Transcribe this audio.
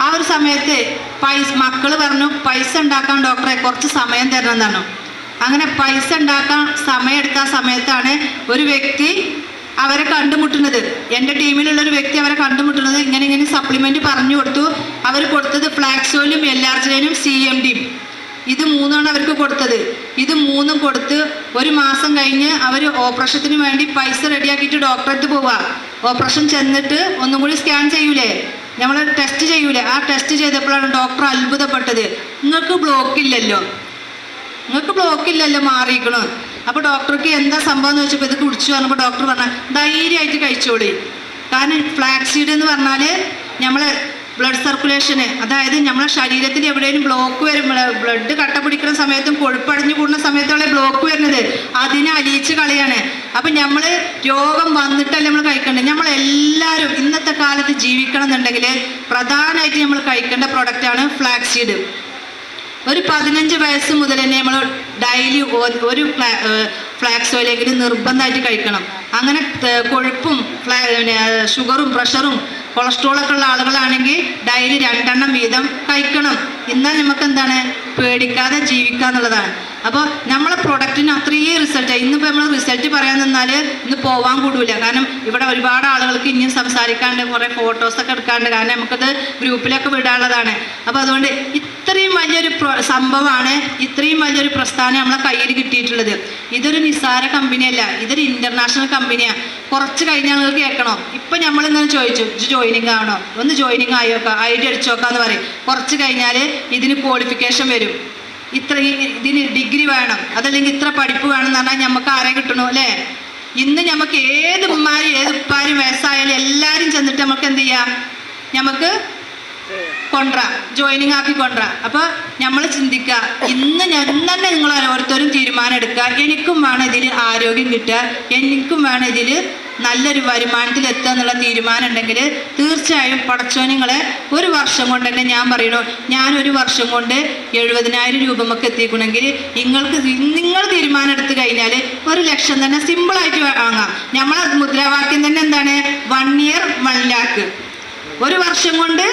ആ ഒരു സമയത്ത് മക്കൾ പറഞ്ഞു പൈസ ഉണ്ടാക്കാൻ ഡോക്ടറെ കുറച്ച് സമയം തരണമെന്നാണ്. അങ്ങനെ പൈസ ഉണ്ടാക്കാൻ സമയം എടുത്ത സമയത്താണ് ഒരു വ്യക്തി അവരെ കണ്ടുമുട്ടുന്നത്. എൻ്റെ ടീമിലുള്ളൊരു വ്യക്തി അവരെ കണ്ടുമുട്ടുന്നത്. ഇങ്ങനെ സപ്ലിമെൻറ്റ് പറഞ്ഞു കൊടുത്തു. അവർ കൊടുത്തത് ഫ്ലാക്സോയിലും LRGനും CMDയും ഇത് 3ആണ് അവർക്ക് കൊടുത്തത്. ഇത് 3ഉം കൊടുത്ത് ഒരു മാസം കഴിഞ്ഞ് അവർ ഓപ്പറേഷത്തിന് വേണ്ടി പൈസ റെഡിയാക്കിയിട്ട് ഡോക്ടറെ അടുത്ത് പോവുക. ഓപ്പറേഷൻ ചെന്നിട്ട് ഒന്നും കൂടി സ്കാൻ ചെയ്യൂലേ, നമ്മൾ ടെസ്റ്റ് ചെയ്യൂലേ, ആ ടെസ്റ്റ് ചെയ്തപ്പോഴാണ് ഡോക്ടർ അത്ഭുതപ്പെട്ടത്. നിങ്ങൾക്ക് ബ്ലോക്ക് ഇല്ലല്ലോ മാറിയിരിക്കണു. അപ്പോൾ ഡോക്ടർക്ക് എന്താ സംഭവം എന്ന് വെച്ചപ്പോൾ ഇത് കുടിച്ചു പറഞ്ഞപ്പോൾ ഡോക്ടർ പറഞ്ഞാൽ ധൈര്യമായിട്ട് കഴിച്ചോളി. കാരണം ഫ്ലാക്സീഡ് എന്ന് പറഞ്ഞാൽ നമ്മളെ ബ്ലഡ് സർക്കുലേഷന്, അതായത് നമ്മളെ ശരീരത്തിൽ എവിടെയും ബ്ലോക്ക് വരുമ്പോൾ ബ്ലഡ് കട്ട പിടിക്കുന്ന സമയത്തും കൊഴുപ്പടിഞ്ഞു കൂടുന്ന സമയത്തുള്ള ബ്ലോക്ക് വരുന്നത് അതിനെ അലിയിച്ച് കളയാണ്. അപ്പം നമ്മൾ രോഗം വന്നിട്ടല്ല നമ്മൾ കഴിക്കേണ്ടത്. നമ്മളെല്ലാവരും ഇന്നത്തെ കാലത്ത് ജീവിക്കണം എന്നുണ്ടെങ്കിൽ പ്രധാനമായിട്ട് നമ്മൾ കഴിക്കേണ്ട പ്രൊഡക്റ്റാണ് ഫ്ലാക്സീഡ്. ഒരു 15 വയസ്സ് മുതൽ തന്നെ നമ്മൾ ഡെയിലി ഒരു ഫ്ലാക്സ് ഓയിലെങ്കിലും നിർബന്ധമായിട്ട് കഴിക്കണം. അങ്ങനെ കൊഴുപ്പും ഷുഗറും പ്രഷറും കൊളസ്ട്രോളൊക്കെ ഉള്ള ആളുകളാണെങ്കിൽ ഡെയിലി 2 എണ്ണം വീതം കഴിക്കണം. എന്നാൽ നമുക്ക് എന്താണ് പേടിക്കാതെ ജീവിക്കുക എന്നുള്ളതാണ്. അപ്പോൾ നമ്മളെ പ്രൊഡക്റ്റിന് അത്രയും റിസൾട്ടാണ്. ഇന്നിപ്പോൾ നമ്മൾ റിസൾട്ട് പറയാൻ നിന്നാൽ ഇന്ന് പോകാൻ കൂടില്ല. കാരണം ഇവിടെ ഒരുപാട് ആളുകൾക്ക് ഇനിയും സംസാരിക്കാണ്ട് കുറേ ഫോട്ടോസൊക്കെ എടുക്കാണ്ട്, കാരണം നമുക്കത് ഗ്രൂപ്പിലൊക്കെ വിടാനുള്ളതാണ്. അപ്പോൾ അതുകൊണ്ട് ഇത്രയും വലിയൊരു സംഭവമാണ്, ഇത്രയും വലിയൊരു പ്രസ്ഥാനം നമ്മളെ കയ്യിൽ കിട്ടിയിട്ടുള്ളത്. ഇതൊരു നിസ്സാര കമ്പനിയല്ല, ഇതൊരു ഇൻ്റർനാഷണൽ കമ്പനിയാണ്. കുറച്ച് കഴിഞ്ഞാൽ നിങ്ങൾക്ക് കേൾക്കണോ, ഇപ്പം നമ്മളിങ്ങനെ ചോദിച്ചു ജോയിനിങ് ആണോ, ഒന്ന് ജോയിനിങ് ആയോക്കാം, ID അടിച്ചു നോക്കാമെന്ന് പറയും. കുറച്ച് കഴിഞ്ഞാൽ ഇതിന് ക്വാളിഫിക്കേഷൻ വരും. ഇതിന് ഡിഗ്രി വേണം, അതല്ലെങ്കിൽ ഇത്ര പഠിപ്പ് വേണം എന്ന് പറഞ്ഞാൽ നമുക്ക് ആരെ കിട്ടണു അല്ലേ? ഇന്ന് നമുക്ക് ഏത് ഉപ്പാരും വയസ്സായാലും എല്ലാവരും ചെന്നിട്ട് നമുക്ക് എന്ത് ചെയ്യാം, നമുക്ക് ജോയിനിങ് ആക്കി കൊണ്ടുവരാം. അപ്പോൾ നമ്മൾ ചിന്തിക്കുക, ഇന്ന് തന്നെ നിങ്ങൾ ഓരോരുത്തരും തീരുമാനം എടുക്കുക, എനിക്കും വേണം ഇതിൽ ആരോഗ്യം കിട്ടുക, എനിക്കും വേണം ഇതിൽ നല്ലൊരു വരുമാനത്തിൽ എത്തുക എന്നുള്ള തീരുമാനം ഉണ്ടെങ്കിൽ തീർച്ചയായും പടച്ചോൻ നിങ്ങളെ ഒരു വർഷം കൊണ്ട് തന്നെ, ഞാൻ പറയണു, ഞാനൊരു വർഷം കൊണ്ട് 70,000 രൂപ നമുക്ക് എത്തിക്കണമെങ്കിൽ നിങ്ങൾ തീരുമാനം എടുത്തു കഴിഞ്ഞാൽ 1 ലക്ഷം തന്നെ സിമ്പിളായിട്ട് വാങ്ങാം. നമ്മളെ മുദ്രാവാക്യം തന്നെ എന്താണ്, 1 year 1 lakh. ഒരു വർഷം കൊണ്ട്